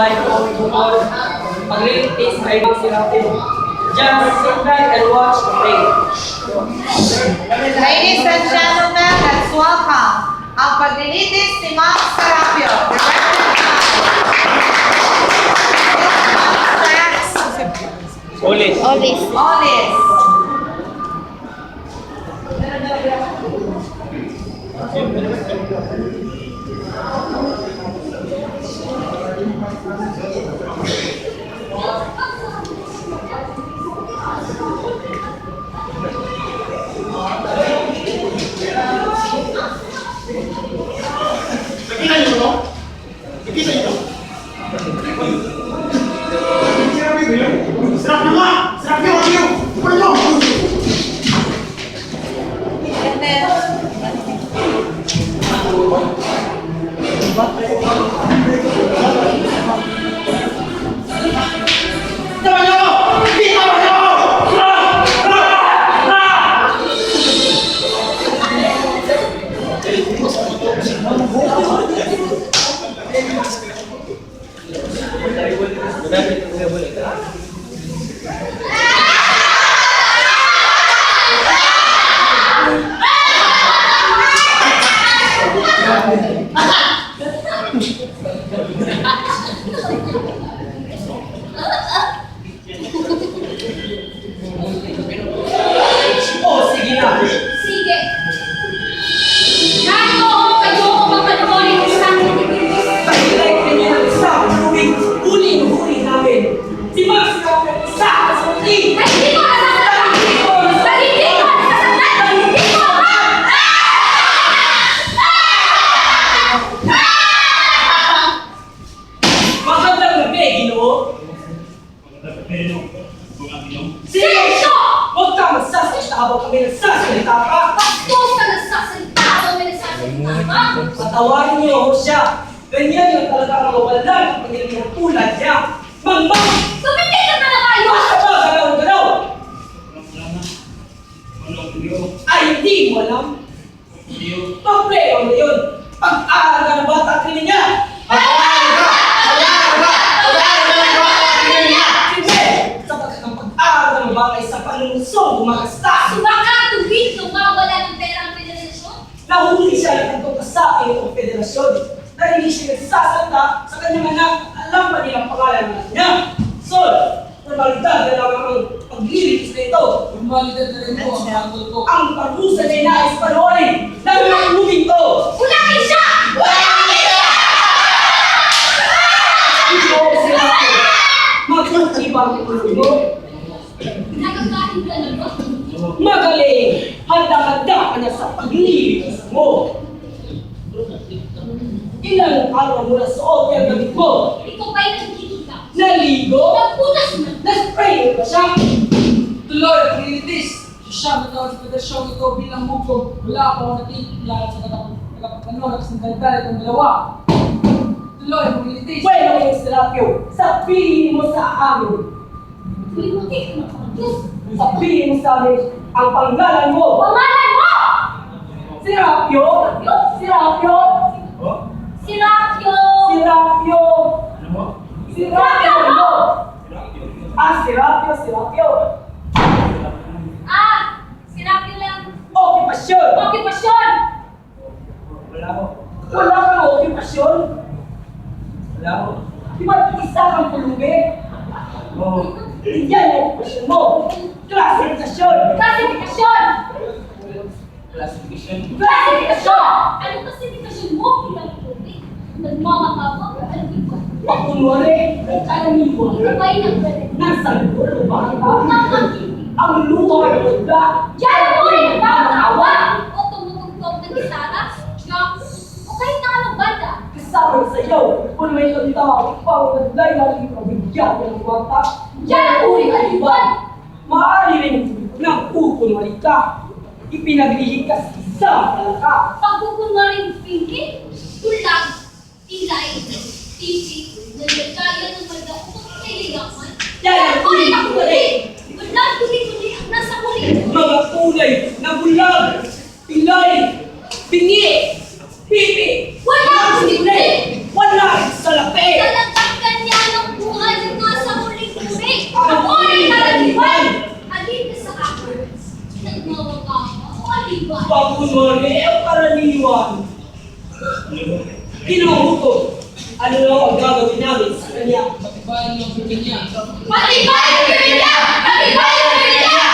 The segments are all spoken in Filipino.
bahay ko bukod mag-release na ibang sirapin. Just sit back and watch the play. Ladies and gentlemen, let's welcome ang paglilitis ni Ma'am Serapio. Ulit. Olis. Patawarin niyo siya. Ganyan yung talaga ang mawalan ng pagiging tulad niya. Mangmang! Tumigil ka na kayo! Basta ba? Galaw-galaw! Ay, hindi mo alam. Problema mo yun. Pag-aaral ka ng bata at kinin niya. Pag-aaral ka! Hindi! Sapat ka ng pag-aaral ng bata sa panunusong gumagasta. Baka tuwid kung mawala ng pera ang federasyon? Nahuli siya ng pagkasabi ng federasyon dahil hindi siya nagsasalita sa kanyang anak. Alam pa nilang pangalan ng anak niya. Sol, normalidad na lang ang paglilitis na ito. Normalidad na rin po ang hatol ko. Ang parusa na inais panoorin ng mga lubing to. Ulakin siya! Ito sila ko. Magkutibang ulo mo. Nagagaling ka na ba? Magaling! Handa-handa ka na sa paglilitis mo. Ilang araw mo na sa opera gamit mo. Ikaw ba'y nagkikita? Naligo? Nagpunas na! Na-spray mo ba siya? Tuloy ang paglilitis. Siya na tawag sa federasyon ito bilang hukom. Wala ako natikilala sa tagapagtanong at sandaldalit ang dalawa. Tuloy ang paglilitis. Bueno, yung Serapio, sabihin mo sa amin. Limuti ka na pangkis! Sabihin mo sa amin ang pangalan mo. Pangalan mo! Serapio? Serapio? Serapio! Serapio? Serapio? Ano? Serapio, Serapio. Serapio lang. Okupasyon. Okupasyon! Wala kang okupasyon. Di ba isa kang pulubi? Yan ang okupasyon mo. Klasifikasyon. Klasifikasyon! Klasifikasyon! Anong klasifikasyon mo? Bilang tubig? Nagmamakabang? Ano ito? Pakunwari, karaniwan. Sabay ng balik. Nasa lulo ba kita? Nakakiti. Ang luto ay magda. Yan mo rin nagmamakawa! O tumutugtog ng gisara? O kahit na anong banda? Kasama sa iyo, kung may tanda, ikaw nagday na rin pabigyan ng kwanta. Yan ang uri kaliwan! Maaari rin ng kukunwari ka. Ipinaglihi ka sa isang talaka. Pagkukunwaring pinky, tulag, tilay, titi, nagkakaya ng banda upang kailangan. Yan ang uri ang ng huli! Wala tuloy-tuloy ang nasa huli! mga kulay na bulag, pilay, bingi, pipi, Wala ang huli! wala sa lapi. Talagang kanya! sumali ang karaniwan. Kinuhukom. Ano na ang gagawin namin sa kanya? Patibayan niyo ang bibig niya. Matibay ang bibig niya! Matibay ang bibig niya!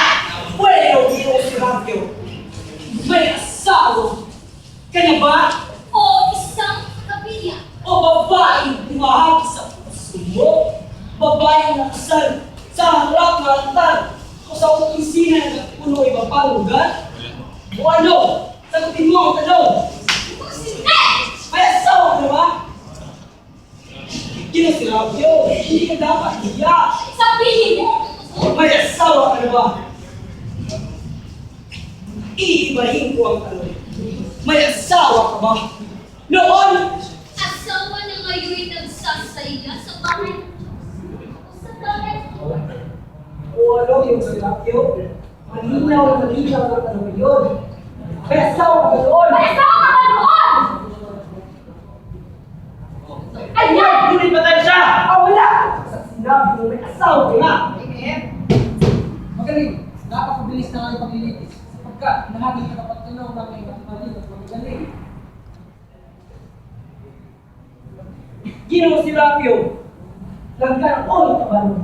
Bueno, Diyos Rabyo. May asawa. Kanya ba? O isang kapilya. O babaeng tumahak sa puso mo? Babaeng nakasal sa harap ng altar o sa opisina ng puno iba pang lugar? O ano? Sagutin mo ang tanong. Hindi! May asawa ka ba? Kinasirapyo, hindi ka dapat hiya. Sabihin mo! May asawa ka na ba? Iibahin ko ang tanong. May asawa ka ba? Noon, Asawa na ngayon nagsasaya sa bahay. Sa bahay. o ano yung sirapyo? Malinaw na malinaw na tanong yun. May asawa ka noon. May asawa ka ba noon? Ayan! Pinipatay siya! Ah, wala! Sa sinabi mo may asawa ka nga. Magaling. Napakabilis na ang paglilitis. Sapagkat nahaging nakapagtanong ng may mali at magaling. Ginoong Sirapyo, nagkaroon ka ba nun?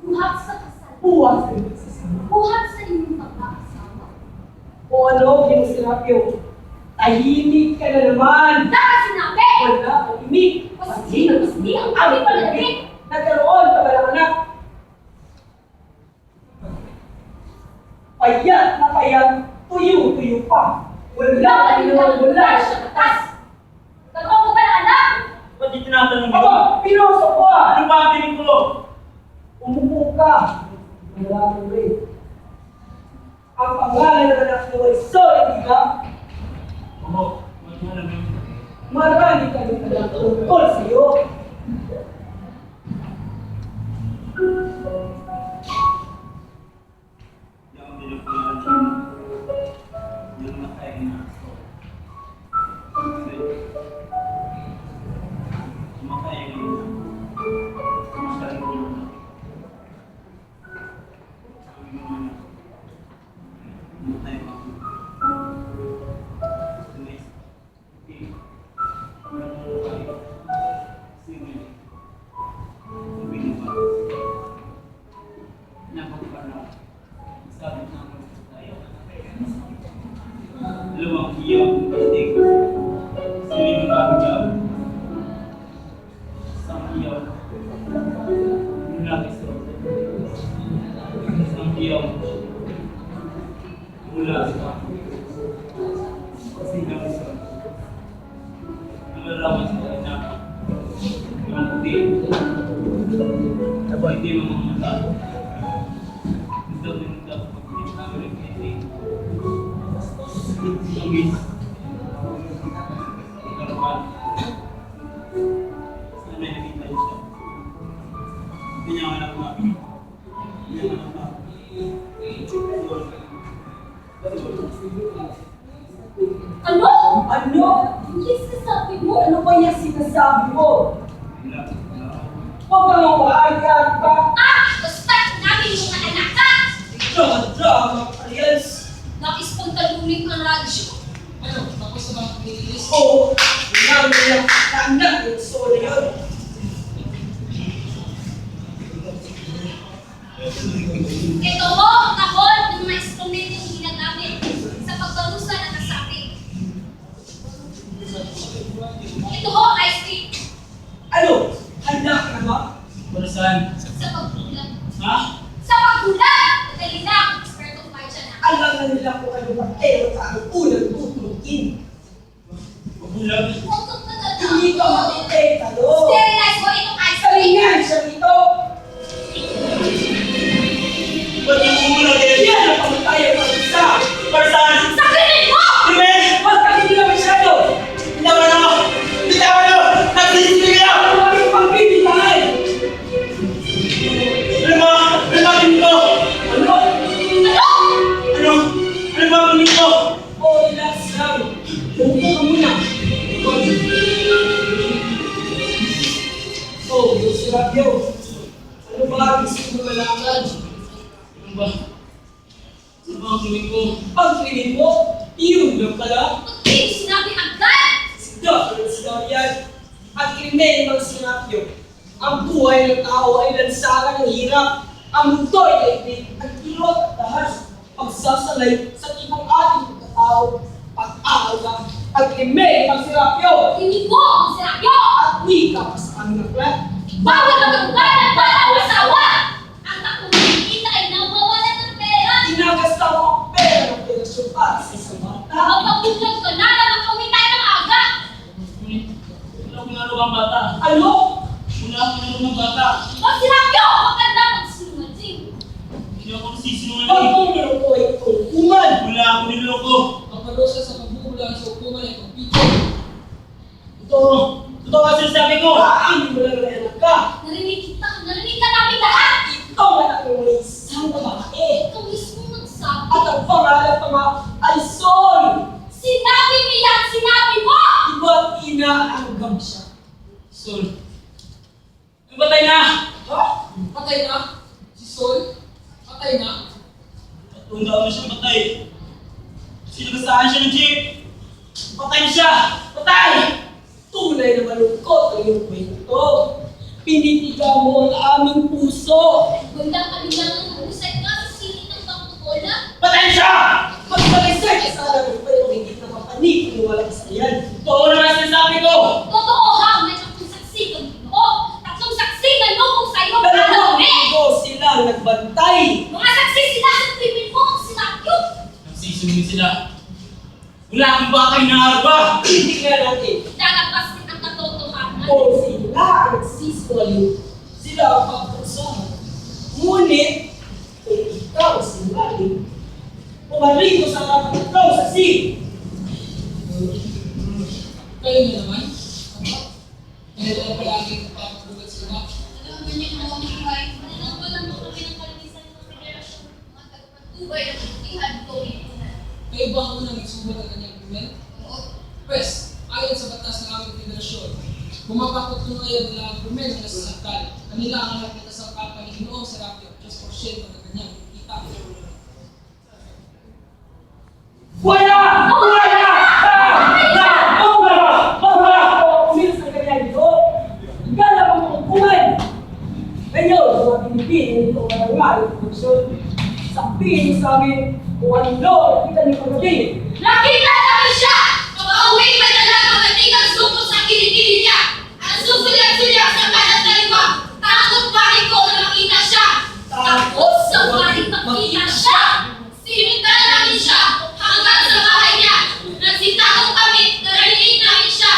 Buhat sa kasal. Buwas ka ng sasama. Buhat sa inyong pagkakasawa. O ano, Ginoong Sirapyo? Tahimik ka na naman! Dapat sinabi! Wala kang imik! Mas di ang kami palagay. Nagkaroon ka ba ng anak? Payat na payat, tuyo-tuyo pa. Wala Dapat ka naman yung wala. sa batas. Nagkaroon ko ba ng anak? Ba't di tinatanong mo? Aba, pinuso ko ah! Ano ba ang tinig ko? Umupo ka. Wala kang rin. Ang pangalan ng anak mo ay Sol, di ba? Oo, magmana mo. Marami kami alam tungkol sa'yo. Yung nilupunan. Yung nakain na. Kasi, kumakain na. Kumakain na. Sabi mo na. Kumakain na. Dalawang iyong pastig, siling agaw, isang iyaw, mula iso, isang iyaw, mula sa sigaw iso, nalalaman sa kanya, yung puti, hindi mo mamata, gusto mo yung pagkakas namin ng Tugis. Karuan. Sana may nakita niyo siya. Hindi niya anak na. Hindi niya anak na. Ano? Ano? Hindi sasabi mo. Ano ba yung sinasabi mo? Wala. Huwag ka nang maaari-ari pa. Basta namin yung anak ka! Drama-drama, alias. Nakispuntalunin ang radyo. Ano? Tapos na ba ang paglilitis? Oo, namin lang anak yung Sol na yun. Ito ho, kahon ng mga instrumentong ginagamit sa pagbarusa ng kasapi. Ito ho, ice cream Ano? Handa ka na ba? Para saan? sa pagbulag. Ha? Sa pagbulag! Madali lang, expert of martial na. Alam na nila kung ano ba pero sa ang unang tutukin. Mabulag. Tutok na Hindi ka matitay talo. Sterilize mo itong ice cream. Salingan siya rito. Ba't yung bumulag eh? Yan ang pamatayan ng isa. Para saan? Sabihin mo! Times! Huwag ka hindi na masyado. Bitawan ako! Bitawan ako! Nagsisipig ako! Ano kami pang bibitahin? Ano ba? Ano ba ang ito? Ano? Ano? Ano? Ano ba ang ito? O, relax lang. Umupo ka muna. Oh, Diyos Rabyo. Ano ba ang gusto mo malaman? Ano ba? Ano ba ang tuwing ko? Ang piling mo, iyon lang pala. Ba't di mo sinabi agad? Sila yan. At krimen ng sinapyo. Ang buhay ng tao ay lansangan ng hirap. Ang mundo ay daigdig, ang ilot at dahas. Pagsasalay sa ibang ating pagkatao. Pag-aaga. Ang krimen ng sinapyo. Hindi ko ang sinakyo! At wika pa sa aming aklat. Bawal magagawin ng walang asawa! Ang takong nakikita ay nawawalan ng pera! Ginagasta mo ang pera ng pelasyon para sa isang bata. Magpabulag ka na lang kami tayo ng aga! Wala akong nalawang bata. Ano? Wala akong nalawang bata. Huwag sinakyo! Maganda magsinungaling! Hindi ako nagsisinungaling. Pag-tumiro ko ay hukuman. Wala akong niloko. Ang parusa sa pagbubulan sa hukuman ay pagpito. Totoo ang sinasabi ko. Hindi mo lang nayanak ka. Narinig ka namin lahat! Ito ang anak mo ng isang babae. Ikaw mismo nagsabi. At ang pangalan pa nga ay Sol. Sinabi mo yan! Sinabi mo! Iba't inaanggam siya. Sol. Patay na! Ha? Patay na? Si Sol? Patay na? 3 taon na siya patay. Sinagasaan siya ng jeep. Patay na siya! Patay! Tunay na malungkot ang iyong kwento. Pinitiga mo ang aming puso. Ganda kami lang ng husay ka sa sili ng pangkukola. Patay na siya! Magsalisay ka sana ng pero hindi na mapanig kung walang sayan. Totoo naman ang sinasabi ko. Totoo ha! May tatlong saksi kang ginoo. Tatlong saksi na lubog sa iyo Pero para kami! ko silang nagbantay. Mga saksi sila sa krimen mo ang sinakyo! Nagsisinungaling sila. Wala akong bakay na arba. Hindi nga natin Lalabas din ang katotohanan. kung sila ang nagsisinungaling. Sila ang pagkasahan. Ngunit, kung ikaw sinungaling, pumarito sa harapan ng ikaw sa sin. Kayo na naman? Kaya na palagi nagpapagulat sila. Alam mo niyo kung ang buhay, walang mo kami ng kalinisan ng federasyon. Mga tagpatuloy ng pagtihan ko Kayo ba ang unang nagsulat ng kanyang krimen? Pwes, ayon sa batas ng aming federasyon, kung mapapatunayan nila ang krimen ng nasasaktan, kanila ang lahat ng kasangkapan ni Ginoong Serapio, 3% ng kanyang kita. Wala! Wala! Umilis ang kanyang ito. Gala mo ang kuman. Ngayon, sa mga Pilipino, ito ang nangyari ng korupsyon. Sabihin sa amin kung ano nakita niyo kagabi. Nakita namin siya! Kapag-uwi pa na lang ang matikang suko sa kilikili niya! Ang susulyag-sulyag sa kanan na lima! Takot pa rin ko na makita siya! Takot sa paring makita siya! Sinundan namin siya hanggang sa bahay niya! Nagsitakot kami na narinig namin siya!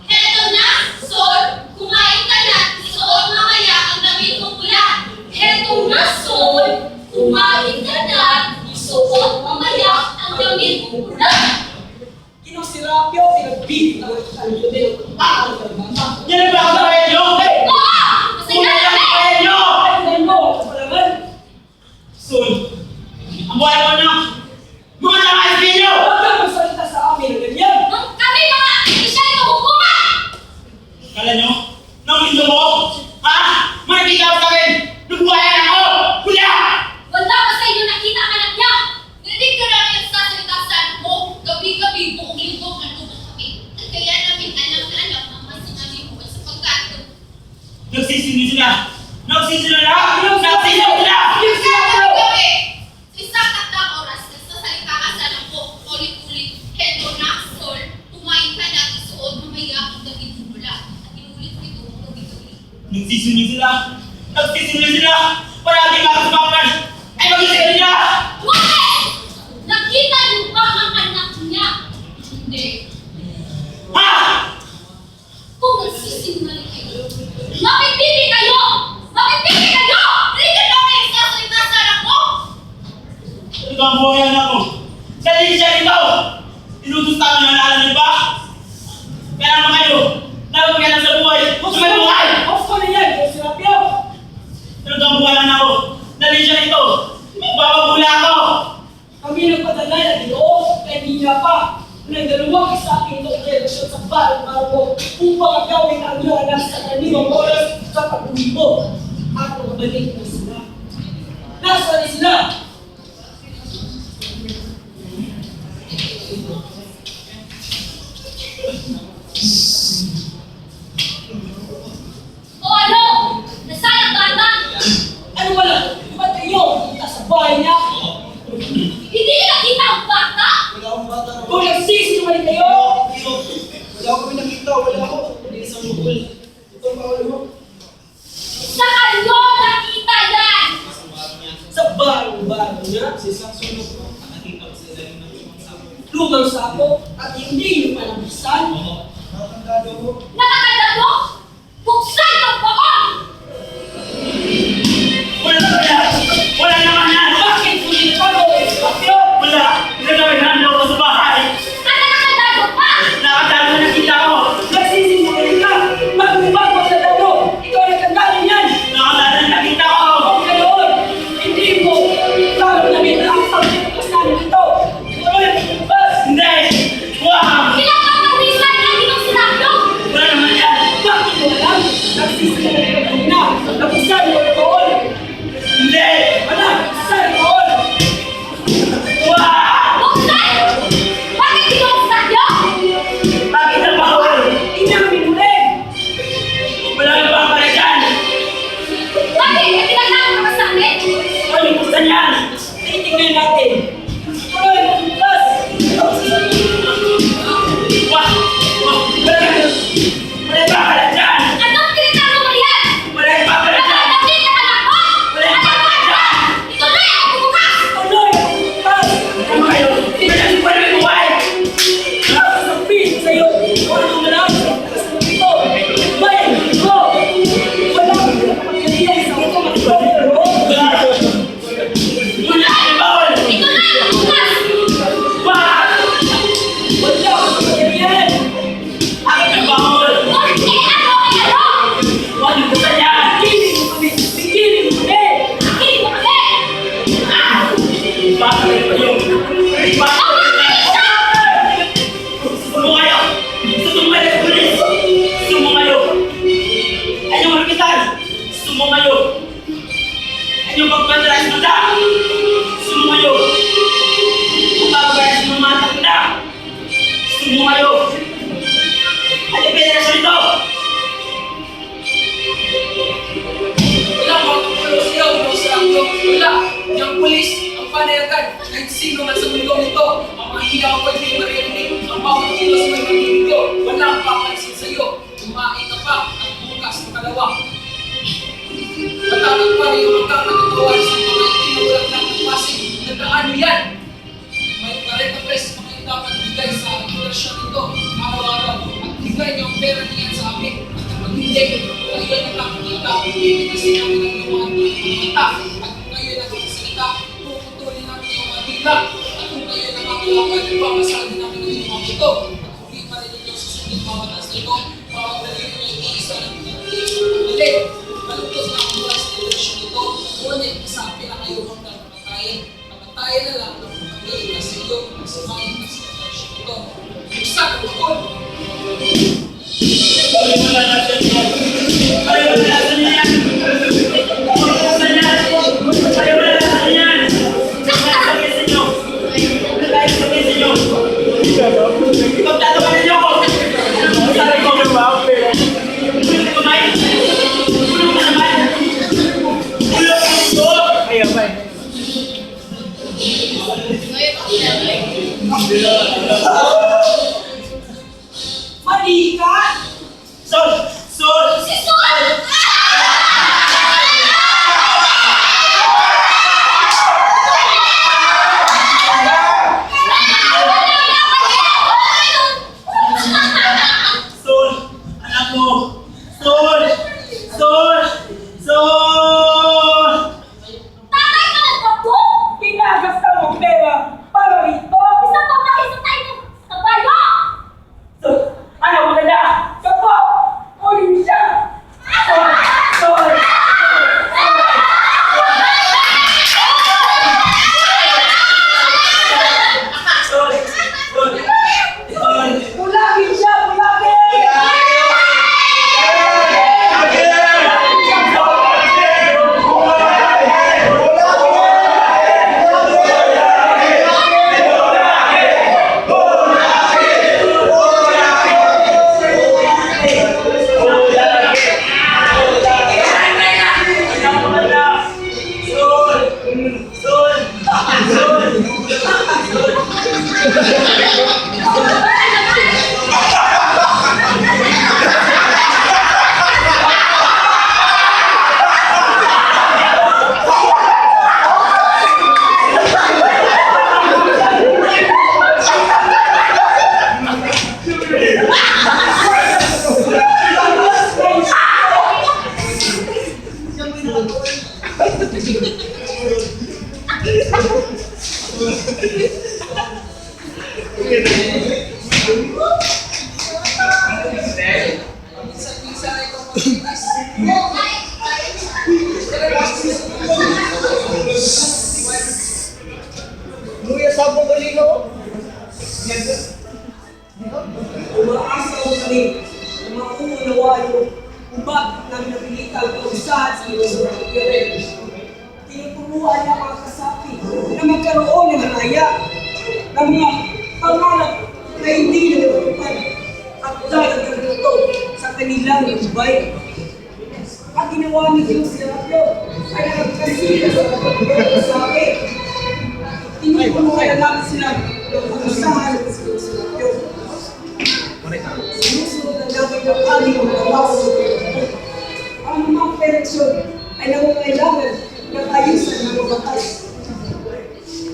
Eto na, Sol! Kumain ka na! Isuot mamaya ang damit mong pula! Eto na, Sol! Kumain ka na! Isuot mamaya ang damit mong pula! Kinusirapyo, pinagbibig ng kanyo din ang takot ng bata. Yan ang baka kaya nyo! Oo! Kasi Kung yan ang kami! kaya nyo! Ay, mo, kapalaman. Sol, ang buhay mo na! Mga naman sa inyo! Huwag kang magsalita sa amin ng ganyan. Kami mga opisyal ng hukuman! Kala nyo? Nangito mo? Ha? Makikita ko sa akin! Nagbuhayan ako! Kuya! Wala pa sa inyo nakita ang anak niya! Narinig ka namin ang sasalita sa anak mo! Gabi-gabi buong linggo ang lubog kami. At kaya namin alam na alam ang mas namin buwan sapagkat Nagsisinungaling sila! Nagsisinungaling sila! Nagsisinungaling sila! gabi! Sa isang tatlong oras, nagsasalita ka sa anak ko, ulit-ulit, heto na, Sol, kumain ka na, isuot mamaya ang damit mo mula. At inulit-ulit mo gabi-gabi. Nagsisinungaling sila! Nagsisinungaling sila! Palagi makasamakan! Ay mag-isip nila! Bakit? Nakita niyo ba ang anak niya? Hindi. Ha? Kung nagsisinungaling kayo, mapipili kayo! Mapipili kayo! Hindi ka namin nagsasalita sa anak mo! Ito ang buhay anak ko! Dali siya ito! Inutusta mo na naalam niyo ba? Kaya naman kayo! Dapat kayo lang sa buhay! Huwag may buhay! Off ko na yan, kinusirapyo. Ito ang buhay anak ko! Dali siya ito! Magbababula ako! Kami nagpadala na Ginoo, kay niya pa. Ng dalawang isa aking relasyon sa balang-araw mo upang gawin ang iyong anak sa kanilang oras sa pag-uwi mo. At magbalik na sila. Nasaan sila? sumukul. Itong bawal mo. Sa kanyo nakita yan! Sa baro-baro niya, lugang sako at hindi yung panabisan. Nakakanda mo? Buksan ang baon! Wala naman yan! Bakit kulit pa mo? Bakit? Wala! Pinagawin ako sa bahay! At nakakanda pa! Nakatalo na nakita ko! Nagsisinungaling ka! Magbabago sa dado! Ikaw ay nagkandali yan! Nakatalo na nakita ko! Kung ganoon, hindi mo lalo na nila ang pagkikas namin ito! Ikaw ay nagkabas! Hindi! Wow! Ilang kapawisan ang inyong sinabyo! Wala naman yan! Bakit mo alam? Nagsisinungaling ka kanina! Nabuksan mo ang baon! Hindi! Anak, buksan ang baon! Wow! Buksan! Bakit binuksan niyo? Bakit ang bawal? Inamin mo rin! Wala nang babalik yan! Bakit itinatawag ka sa amin? Ano buksan yan? Titingnan natin! Ikaw ay magbukas! Wow! Wow! Wala nang babalik yan! Anong tinatago mo yan? Wala nang babalik yan! Nakakapit na anak mo? Wala nang babalik yan! Ito na ang bubukas! Ano ay magbukas? Ano kayo? Wala nang buhay! Sasabihin ko sa'yo, kung ano man ang pagkakas mo dito. Bayan ko! Wala kang pinapagkaliyan sa ako magpapero. Wala nang bawal! Ito na ang bubukas! Wow! Wala kang pinapagkaliyan. Bakit ang bawal? Porque ano ay ano? Ano buksan yan? Bigilin mo kami! Bigilin mo kami! Akin mo kami! Bakit kayo? Bakit kayo? Sumo kayo! Sumo kayo sa pulis! Sumo kayo! Ayaw makikitan! Sumo kayo! Ayaw magpatras mo na! Sumo kayo! Magpapagayas mo mga takda! Sumo kayo! Ano yung federasyon ito? Wala mga kapulo siya, ulo sa akyo. Wala. Yung pulis, ang panayagan, kahit sino man sa mundo nito, ang mga hilaw ko ay maririnig, ang bawat kilos may maririnig. Wala ang papansin sa'yo. Kumain ka pa at bukas makalawa. Matatag pa rin yung magkakatawa sa mga itinulak ng pasig. Nagkaano yan? May pare-kapres mga dapat bigay sa relasyon nito araw-araw at bigay niyo ang pera niyan sa amin. At kapag hindi, kayo nakakita, pipitisin namin ang inyong mga mata. At kung kayo nakakasalita, puputulin namin yung mga dila. At kung kayo nakakalakad, papasalin namin ang inyong mga ito. At kung di pa rin ninyo susundin bawat asa ito, bawat dalhin ninyo yung isa ng pagdali. Malungkot na ang buhay sa relasyon nito, ngunit isapi na kayo hanggang kamatayan. Kamatayan na lang ng pagdali na sa iyo, sa mga relasyon nito. Buksan ang bakon! Ay, wala na siya niya! Ay, wala na siya niya! Ay, wala na siya niya! Sabi sa inyo! Sabi sa inyo! Pagtatawanan niyo ako! Sabi ko, ulo ko naman! Ulo ko naman! Ulo ko ito! Ayaw ba? Mali ka! Sol! Sol! Si Sol! Sol! Anak mo! Sol! Sol! Sol! Tatay ka ng bato! Pinagasta mo ang pera para rito! Isang pamaki sa tayo sa bayo! Ano maganda? Kapo! Uli mo siya! Sol! Sol! Sol! Sol! Sol! Bulagin siya! Bulagin! Luya sabong galino. Umaasa ko kami na mauunawaan mo kung bakit namin napilitan ang pausahan sa iyo sa mga tinuturuan niya mga kasapi na magkaroon ng halaya ng mga pangarap na hindi nagtutupad at darating ito sa kanilang buhay. Ang ginawa ni Diyos sa Rabyo ay nagkasila sa mga kasapi. Tinuturuan na namin sila ng pausahan sa iyo sa Rabyo. Sinusunod ang namin ng aming mga baso. Ang mga operasyon ay nangangailangan ng ayusan ng mga batas.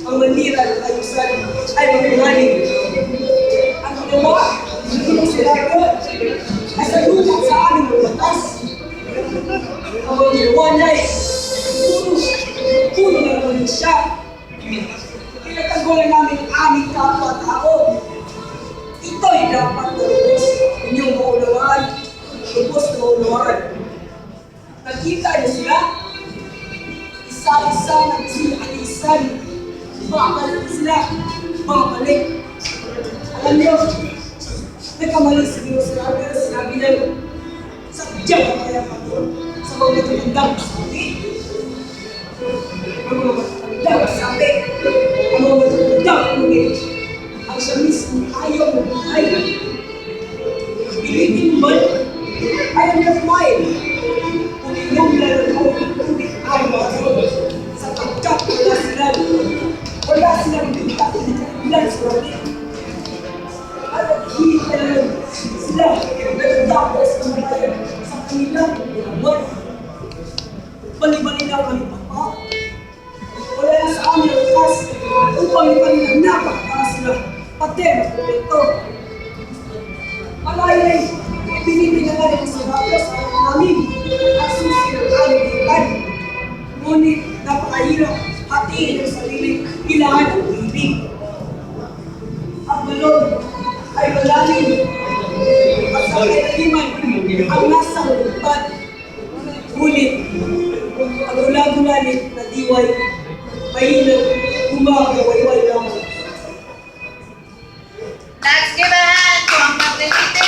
Ang manira ng ayusan ay magmamaling. Ang ginawa ng Pinoy ay sa lupang sa aming mga batas. Ang mga ginawa niya ay puno na naman siya. Pinatanggolan namin ang aming kapwa-tao. Ito'y dapat na lubos inyong maunawaan, lubos na maunawaan. Nakita niyo sila, isa-isa nagsialisan, babalik sila, babalik. Alam niyo, nagkamali si Diyos na pero sinabi niya, sadyang ang kaya pato sa mga matutundang sabi. Ang mga matutundang sabi, ang mga matutundang umit. Ang siya mismo ayaw na buhay. Pilipin man, ayaw na buhay. Kung inyong lalaro ng tubig ay maso, sapagkat wala silang bintang ilan sa rabi. At hindi talagang sila nagtatapos ng bayan sa kanilang buwan. Bali-bali lang kami papa. Wala na sa amin ang lakas upang ipanilang napakataas sila. Patera po ito. Malay binibigyan sa Rabyo sa namin at susi ng aming ilan. Ngunit napakahirap hatiin ang sarili kailangan ng ibig. Ang balon ay malalim at sa kailiman ang nasa lupad. Ngunit ang gula-gulalit na diway mahirap gumagawayway lamang. Let's give a hand to ang paglilitis